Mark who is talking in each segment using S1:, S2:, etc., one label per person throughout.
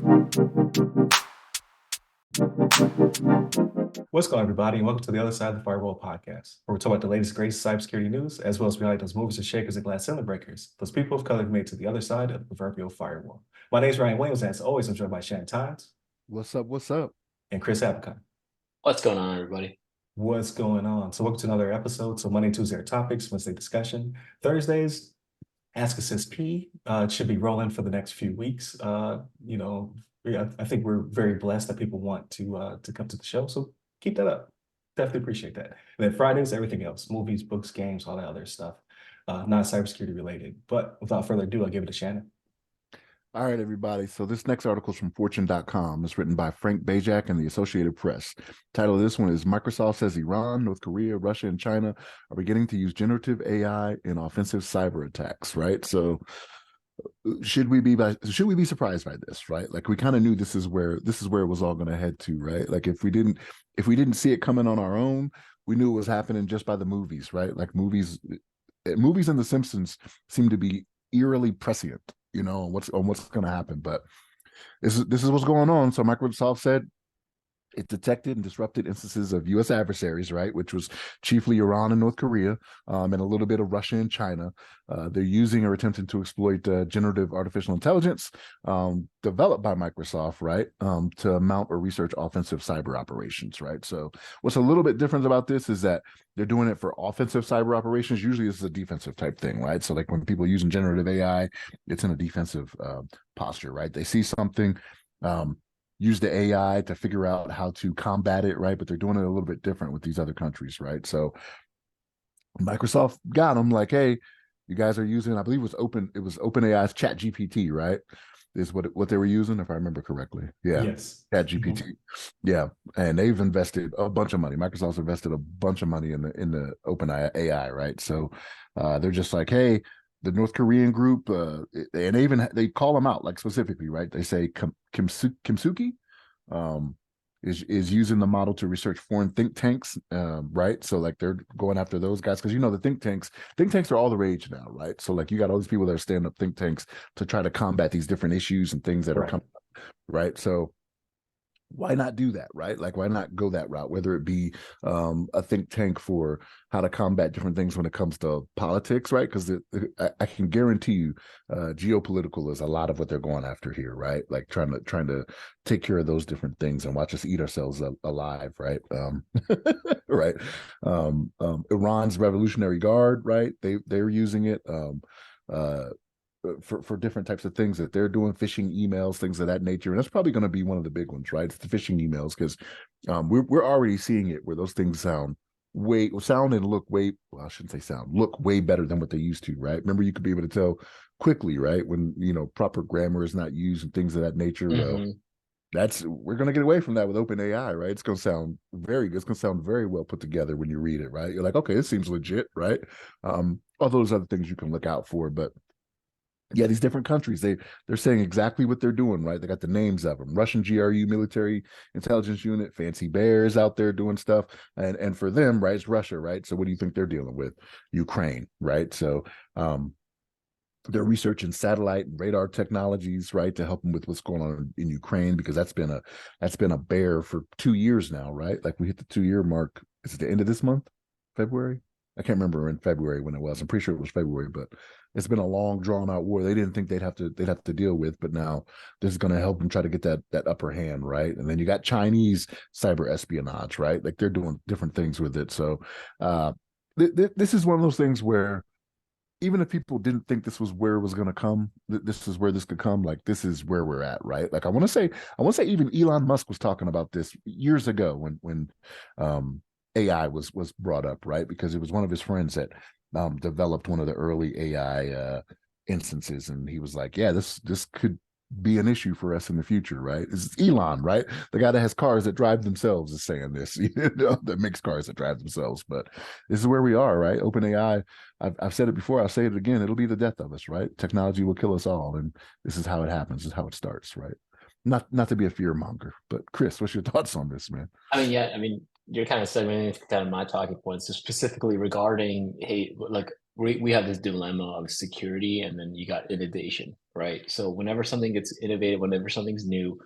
S1: What's going on, everybody, and welcome to the Other Side of the Firewall podcast, where we talk about the latest, greatest cybersecurity news, as well as we highlight those movers and shakers and glass ceiling breakers, those people of color who made it to the other side of the proverbial firewall. My name is Ryan Williams, and as always, I'm joined by Shannon
S2: What's up? What's up?
S1: and Chris Apicon.
S3: What's going on, everybody?
S1: What's going on? So welcome to another episode. So Monday, Tuesday are topics, Wednesday discussion. Thursdays, Ask Us SP. It should be rolling for the next few weeks. I think we're very blessed that people want to come to the show. So keep that up. Definitely appreciate that. And then Fridays, everything else, movies, books, games, all that other stuff, not cybersecurity related. But without further ado, I'll give it to Shannon.
S2: All right, everybody. So this next article is from Fortune.com. It's written by Frank Bajak and the Associated Press. Title of this one is Microsoft says Iran, North Korea, Russia, and China are beginning to use generative AI in offensive cyber attacks, right? So should we be surprised by this, right? Like we kind of knew this is where it was all going to head to, right? Like if we didn't see it coming on our own, we knew it was happening just by the movies, right? Like movies and The Simpsons seem to be eerily prescient, on what's going to happen. But this is what's going on. So Microsoft said it detected and disrupted instances of U.S. adversaries, right, which was chiefly Iran and North Korea, and a little bit of Russia and China. They're using or attempting to exploit generative artificial intelligence developed by Microsoft, right, to mount or research offensive cyber operations, right? So what's a little bit different about this is that they're doing it for offensive cyber operations. Usually this is a defensive type thing, right? So like when people are using generative AI, it's in a defensive posture, right? They see something, use the AI to figure out how to combat it, right? But they're doing it a little bit different with these other countries, right? So Microsoft got them like, hey, you guys are using, I believe it was OpenAI's Chat GPT, right? Is what they were using, if I remember correctly. Yeah.
S1: Yes.
S2: Chat GPT. Mm-hmm. Yeah. And they've invested a bunch of money. Microsoft's invested a bunch of money in the OpenAI, right? So they're just like, hey, the North Korean group, and they call them out like specifically, right? They say Kimsuki is using the model to research foreign think tanks, right? So like they're going after those guys because the think tanks are all the rage now, right? So like you got all these people that are standing up think tanks to try to combat these different issues and things that are coming up, right? So why not do that, right? Like, why not go that route, whether it be a think tank for how to combat different things when it comes to politics, right? Because I can guarantee you geopolitical is a lot of what they're going after here, right? Like trying to take care of those different things and watch us eat ourselves alive, right? Right. Iran's Revolutionary Guard, right? They're using it. For different types of things that they're doing, phishing emails, things of that nature. And that's probably going to be one of the big ones, right? It's the phishing emails, because we're already seeing it where those things look way better than what they used to, right? Remember, you could be able to tell quickly, right, when proper grammar is not used and things of that nature.
S3: Mm-hmm.
S2: We're going to get away from that with OpenAI, right? It's going to sound very good. It's going to sound very well put together when you read it, right? You're like, okay, this seems legit, right? All those other things you can look out for, but yeah, these different countries, they're saying exactly what they're doing, right? They got the names of them. Russian GRU military intelligence unit, Fancy Bears out there doing stuff. And for them, right, it's Russia, right? So what do you think they're dealing with? Ukraine, right? So they're researching satellite and radar technologies, right, to help them with what's going on in Ukraine, because that's been a bear for 2 years now, right? Like we hit the 2-year mark. Is it the end of this month? February? I can't remember in February when it was. I'm pretty sure it was February, but it's been a long, drawn-out war. They didn't think they'd have to deal with, but now this is going to help them try to get that upper hand, right? And then you got Chinese cyber espionage, right? Like they're doing different things with it. So this is one of those things where even if people didn't think this was where it was going to come, this is where this could come. Like this is where we're at, right? Like I want to say even Elon Musk was talking about this years ago when AI was brought up, right? Because it was one of his friends that developed one of the early AI instances, and he was like, "Yeah, this could be an issue for us in the future, right?" This is Elon, right? The guy that has cars that drive themselves is saying this, that makes cars that drive themselves. But this is where we are, right? OpenAI. I've said it before. I'll say it again. It'll be the death of us, right? Technology will kill us all, and this is how it happens. This is how it starts, right? Not to be a fear monger, but Chris, what's your thoughts on this, man?
S3: You're kind of segueing into kind of my talking points, so specifically regarding, hey, like we have this dilemma of security and then you got innovation, right? So whenever something gets innovative, whenever something's new,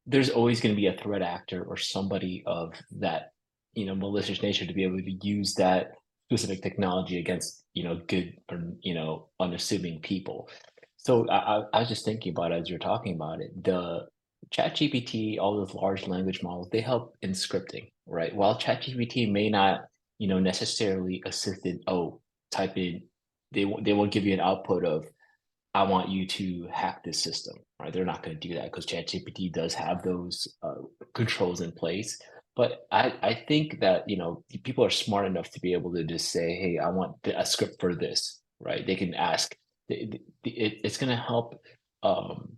S3: there's always going to be a threat actor or somebody of that, malicious nature to be able to use that specific technology against, good or, unassuming people. So I was just thinking about it as you're talking about it. The ChatGPT, all those large language models, they help in scripting, right? While ChatGPT may not, necessarily assist in, oh, type in, they won't give you an output of, I want you to hack this system, right? They're not going to do that because ChatGPT does have those controls in place. But I think that, people are smart enough to be able to just say, hey, I want a script for this, right? They can ask. It's going to help um,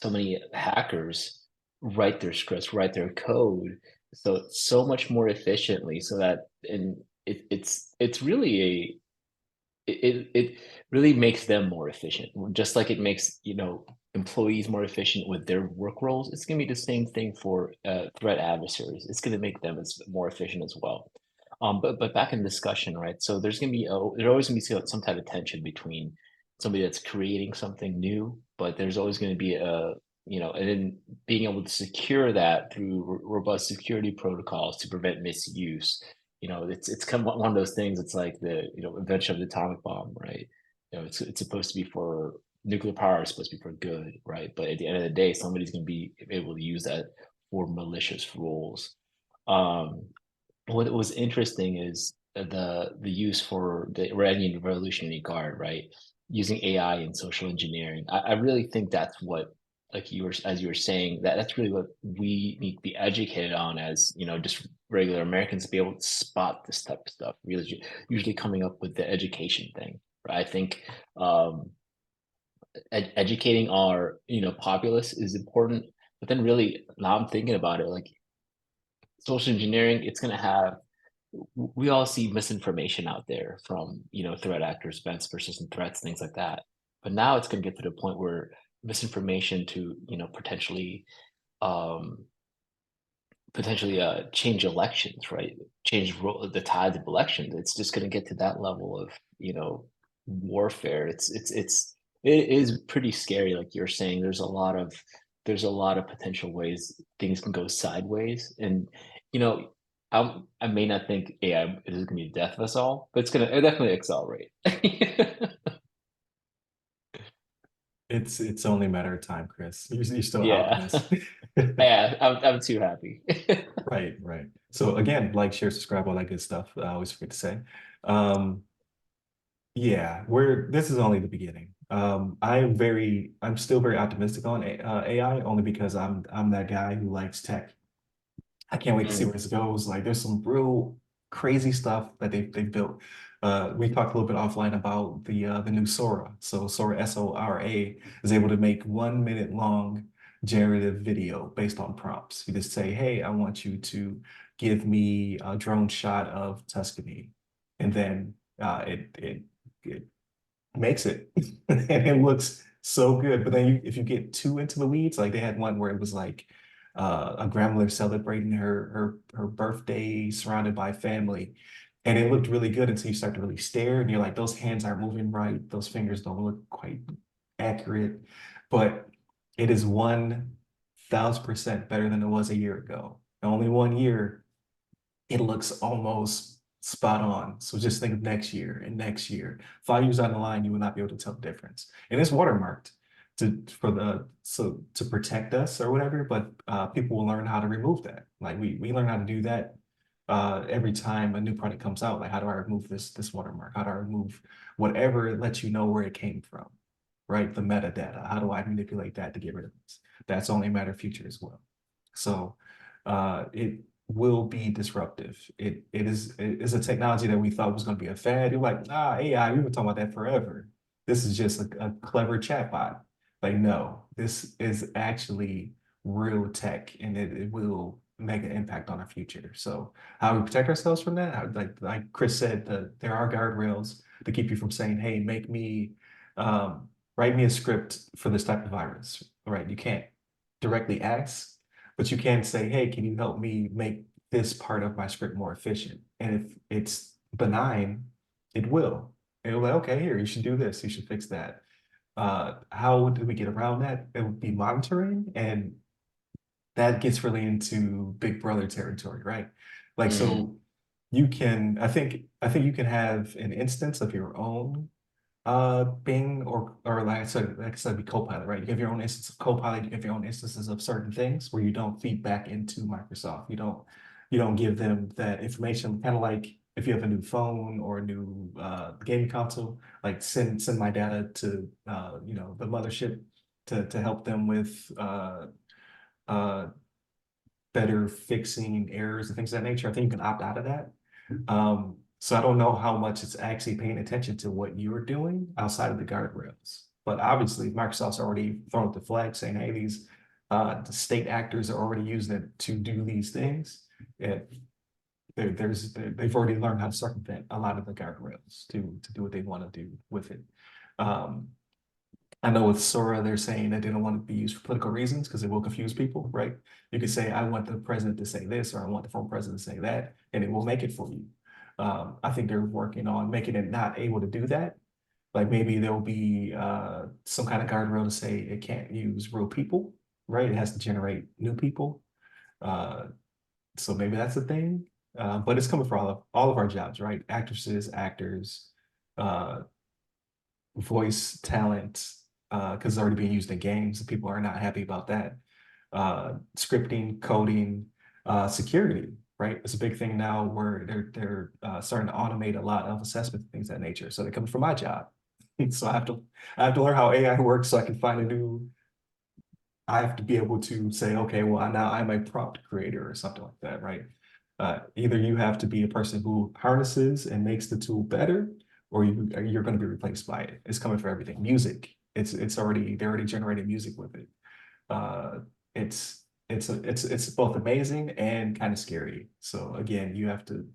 S3: so many hackers write their scripts, write their code, so much more efficiently. So that and it's really it really makes them more efficient, just like it makes employees more efficient with their work roles. It's going to be the same thing for threat adversaries. It's going to make them as more efficient as well. But back in discussion, right? So there's going to be there's always going to be some type of tension between somebody that's creating something new, but there's always going to be and then being able to secure that through robust security protocols to prevent misuse. It's kind of one of those things. It's like the invention of the atomic bomb, right? It's supposed to be for nuclear power. Is supposed to be for good, right? But at the end of the day, somebody's going to be able to use that for malicious rules. Um, what was interesting is the use for the Iranian Revolutionary Guard, right? Using AI and social engineering. I really think that's what, like as you were saying, that's really what we need to be educated on as, just regular Americans to be able to spot this type of stuff. Really, usually coming up with the education thing, right? I think educating our, populace is important, but then really now I'm thinking about it, like social engineering, it's going to have we all see misinformation out there from threat actors, events, persistent threats, things like that. But now it's going to get to the point where misinformation to potentially um change elections, right? Change the tides of elections. It's just going to get to that level of warfare. It is pretty scary, like you're saying. There's a lot of potential ways things can go sideways, and you know I may not think AI is going to be the death of us all, but it'll definitely accelerate.
S1: It's only a matter of time, Chris. You're still an
S3: Yeah,
S1: optimist.
S3: yeah. I'm too happy.
S1: Right, right. So again, like, share, subscribe, all that good stuff. I always forget to say. Um, yeah, this is only the beginning. I'm still very optimistic on AI, only because I'm that guy who likes tech. I can't wait to see where
S3: Mm,
S1: this goes. Like, there's some real crazy stuff that they've built. We talked a little bit offline about the new Sora. So Sora, Sora, is able to make 1 minute long generative video based on prompts. You just say, "Hey, I want you to give me a drone shot of Tuscany," and then it makes it, and it looks so good. But then if you get too into the weeds, like they had one where it was like a grandmother celebrating her birthday surrounded by family, and it looked really good until you start to really stare, and you're like, those hands aren't moving right, those fingers don't look quite accurate, but it is 1,000% better than it was a year ago. Only 1 year, it looks almost spot on. So just think of next year and next year. 5 years down the line, you will not be able to tell the difference. And it's watermarked to protect us or whatever, but people will learn how to remove that. Like we learn how to do that every time a new product comes out. Like, how do I remove this watermark? How do I remove whatever it lets you know where it came from, right? The metadata. How do I manipulate that to get rid of this? That's only a matter of future as well. So it will be disruptive. It is a technology that we thought was going to be a fad. You're like, AI, we've been talking about that forever. This is just a clever chatbot. Like, no, this is actually real tech, and it will make an impact on our future. So how we protect ourselves from that, like Chris said, there are guardrails to keep you from saying, hey, um, write me a script for this type of virus, right? You can't directly ask, but you can say, hey, can you help me make this part of my script more efficient? And if it's benign, it will. It'll be like, okay, here, you should do this, you should fix that. How do we get around that? It would be monitoring, and that gets really into Big Brother territory, right? Like,
S3: Mm,
S1: so you can, I think you can have an instance of your own Bing or like I said, be Copilot, right? You have your own instance of Copilot, you have your own instances of certain things where you don't feed back into Microsoft. You don't give them that information, kind of like if you have a new phone or a new gaming console, like send my data to the mothership to help them with uh better fixing errors and things of that nature. I think you can opt out of that. So I don't know how much it's actually paying attention to what you're doing outside of the guardrails. But obviously, Microsoft's already thrown up the flag saying, hey, these the state actors are already using it to do these things. And they've already learned how to circumvent a lot of the guardrails to do what they want to do with it. Um, I know with Sora, they're saying that they don't want to be used for political reasons because it will confuse people, right? You could say, I want the president to say this, or I want the former president to say that, and it will make it for you. I think they're working on making it not able to do that. Like maybe there'll be some kind of guardrail to say it can't use real people, right? It has to generate new people. Uh, so maybe that's a thing. But it's coming for all of our jobs, right? Actresses, actors, uh, voice talent, because it's already being used in games. And people are not happy about that. Scripting, coding, security, right? It's a big thing now where they're starting to automate a lot of assessment things of that nature. So they come from my job. So I have to learn how AI works so I can find a new. I have to be able to say, okay, well, now I'm a prompt creator or something like that, right? Either you have to be a person who harnesses and makes the tool better, or you're going to be replaced by it. It's coming for everything. Music, they're already generating music with it. Uh, it's both amazing and kind of scary. So again, you have to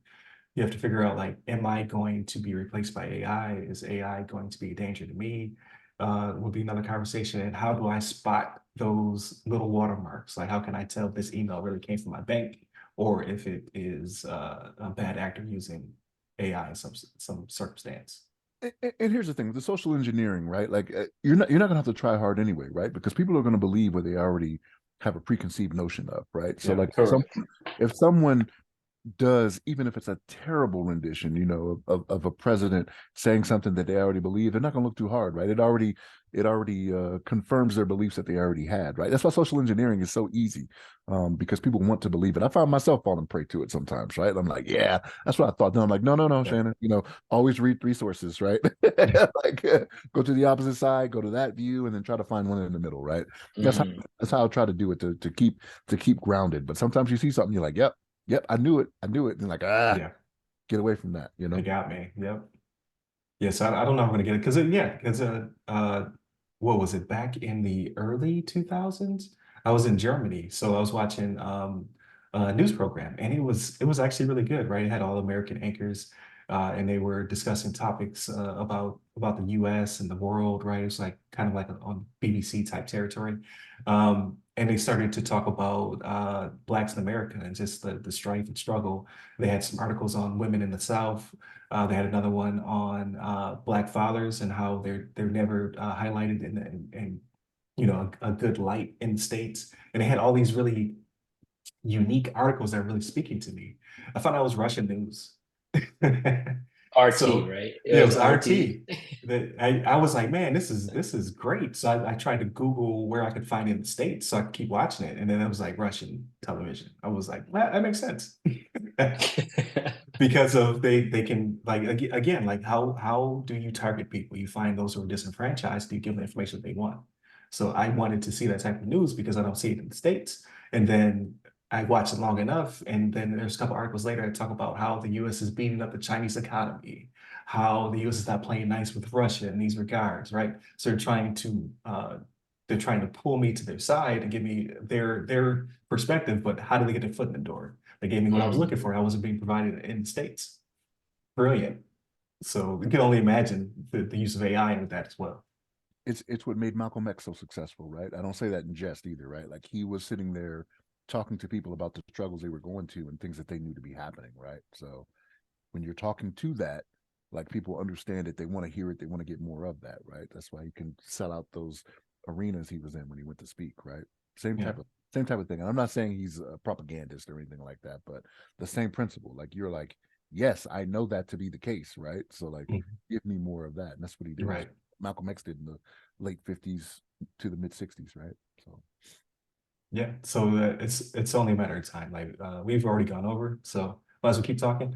S1: figure out like, am I going to be replaced by AI? Is AI going to be a danger to me? Would be another conversation. And how do I spot those little watermarks? Like, how can I tell if this email really came from my bank or if it is a bad actor using AI in some circumstance?
S2: And here's the thing: the social engineering, right? Like you're not gonna have to try hard anyway, right? Because people are gonna believe what they already have a preconceived notion of, right? So
S1: Yeah,
S2: like
S3: correct.
S2: if someone does, even if it's a terrible rendition, of a president saying something that they already believe, they're not going to look too hard, right? It already confirms their beliefs that they already had, right? That's why social engineering is so easy, because people want to believe it. I find myself falling prey to it sometimes, right? I'm like, yeah, that's what I thought. Then I'm like, no, no, no,
S1: yeah,
S2: Shannon, always read 3 sources, right? Like, go to the opposite side, go to that view, and then try to find one in the middle, right? That's how
S3: Mm.
S2: that's how I try to do it to keep grounded. But sometimes you see something, you're like, yep, I knew it. I knew it. And like,
S1: yeah.
S2: get away from that.
S1: They got me. Yep. Yes, I don't know if I'm gonna get it because what was it back in the early 2000s? I was in Germany, so I was watching a news program, and it was actually really good, right? It had all American anchors, and they were discussing topics about the U.S. and the world, right? It's like kind of like on BBC type territory, and they started to talk about Blacks in America and just the strife and struggle. They had some articles on women in the South. They had another one on Black fathers and how they're never highlighted in a good light in the States. And they had all these really unique articles that are really speaking to me. I thought I was Russian news.
S3: RT,
S1: So
S3: right? It
S1: yeah, it
S3: was
S1: was
S3: RT.
S1: RT. That I was like, man, this is great. So I tried to Google where I could find it in the States so I could keep watching it. And then it was like Russian television. I was like, well, that makes sense. Because of they can like again like how do you target people? You find those who are disenfranchised, do you give them the information that they want? So I wanted to see that type of news because I don't see it in the States. And then I watched it long enough, and then there's a couple articles later that talk about how the US is beating up the Chinese economy, how the US is not playing nice with Russia in these regards, right? So they're trying to pull me to their side and give me their perspective, but how do they get their foot in the door? They gave me what I was looking
S3: Mm.
S1: for. I wasn't being provided in the States. Brilliant. So you can only imagine the use of AI with that as well.
S2: It's what made Malcolm X so successful, right? I don't say that in jest either, right? Like he was sitting there talking to people about the struggles they were going to and things that they knew to be happening, right? So when you're talking to that, like people understand it, they want to hear it, they want to get more of that, right? That's why he can sell out those arenas he was in when he went to speak, right? Same
S1: Yeah.
S2: type of thing. And I'm not saying he's a propagandist or anything like that, but the same principle. Like you're like, yes, I know that to be the case, right? So like,
S1: Mhm.
S2: give me more of that, and that's what he did.
S1: Right.
S2: Malcolm X did in the late 50s to the mid 60s, right? So
S1: Yeah. So it's only a matter of time. Like we've already gone over, so might as well keep talking.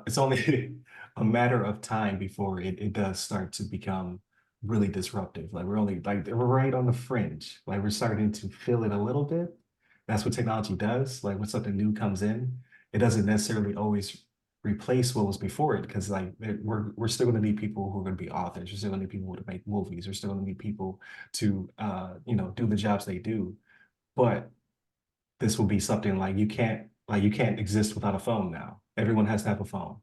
S1: It's only a matter of time before it does start to become really disruptive. Like we're only like we're right on the fringe. Like we're starting to feel it a little bit. That's what technology does. Like when something new comes in, it doesn't necessarily always replace what was before it, because like we're still going to need people who are going to be authors. We're still going to need people to make movies. We're still going to need people to do the jobs they do. But this will be something like you can't exist without a phone now. Everyone has to have a phone.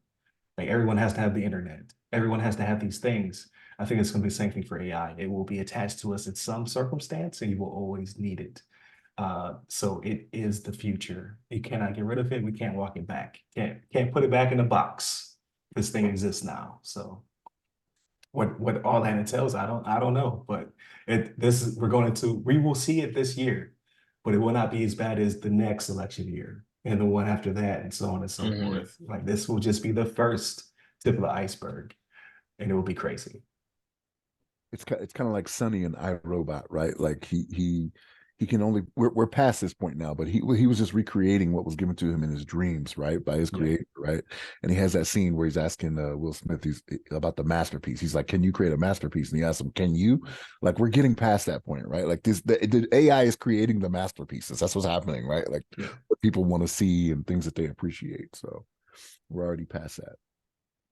S1: Like everyone has to have the internet. Everyone has to have these things. I think it's going to be the same thing for AI. It will be attached to us in some circumstance, and you will always need it. So it is the future. You cannot get rid of it. We can't walk it back. Can't put it back in the box. This thing exists now. So what all that entails, I don't know. But we will see it this year, but it will not be as bad as the next election year and the one after that, and so on and so
S3: Mhm.
S1: forth. Like this will just be the first tip of the iceberg, and it will be crazy.
S2: it's kind of like Sonny and iRobot, right? Like he can only we're past this point now, but he was just recreating what was given to him in his dreams, right, by his
S1: Yeah.
S2: creator, right? And he has that scene where he's asking Will Smith about the masterpiece. He's like, "Can you create a masterpiece?" And he asks him, "Can you?" Like we're getting past that point, right? Like the AI is creating the masterpieces. That's what's happening, right? Like
S1: Yeah.
S2: what people want to see and things that they appreciate. So we're already past that.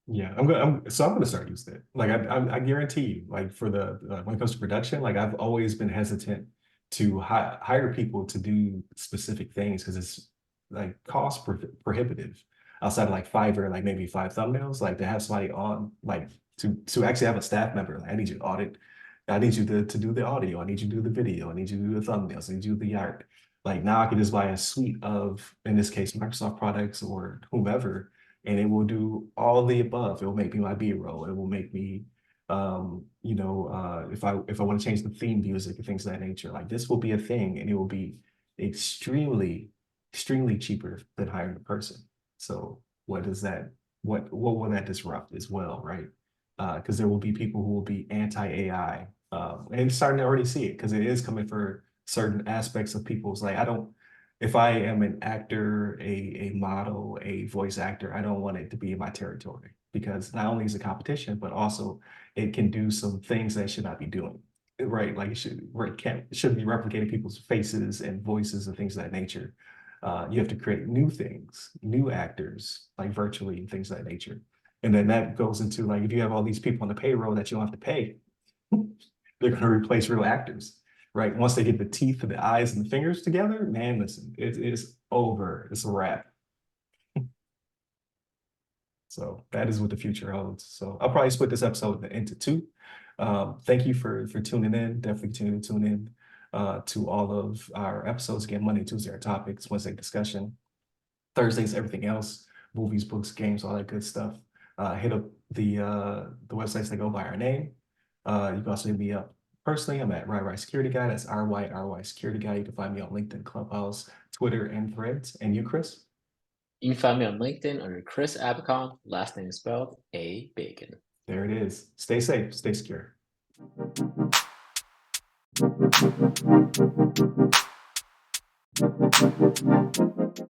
S1: Yeah, I'm gonna start using it. Like I guarantee you, like for the when it comes to production, like I've always been hesitant to hire people to do specific things because it's like prohibitive. Outside of like Fiverr, like maybe 5 thumbnails, like to have somebody on, like to actually have a staff member. Like I need you to audit. I need you to do the audio. I need you to do the video. I need you to do the thumbnails. I need you to do the art. Like now I can just buy a suite of, in this case, Microsoft products or whomever, and it will do all the above. It will make me my B-roll. It will make me, if I want to change the theme music and things of that nature, like this will be a thing, and it will be extremely, extremely cheaper than hiring a person. So what is that? What will that disrupt as well, right? Because there will be people who will be anti-AI, and starting to already see it because it is coming for certain aspects of people's like I don't if I am an actor, a model, a voice actor, I don't want it to be in my territory because not only is it competition, but also it can do some things that it should not be doing. Right, like it shouldn't be replicating people's faces and voices and things of that nature. You have to create new things, new actors, like virtually and things of that nature. And then that goes into like if you have all these people on the payroll that you don't have to pay, they're going to replace real actors, right? Once they get the teeth and the eyes and the fingers together, man, listen, it is over. It's a wrap. So that is what the future holds. So I'll probably split this episode into two. Thank you for tuning in. Definitely continue to tune in to all of our episodes. Again, Monday, Tuesday are topics, Wednesday discussion, Thursdays everything else, movies, books, games, all that good stuff. Hit up the websites that go by our name. You can also hit me up personally. I'm at RyRy Security Guy. That's RYRY Security Guy. You can find me on LinkedIn, Clubhouse, Twitter, and Threads. And you, Chris?
S3: You can find me on LinkedIn under Chris Abacon, last name spelled A Bacon.
S1: There it is. Stay safe, stay secure.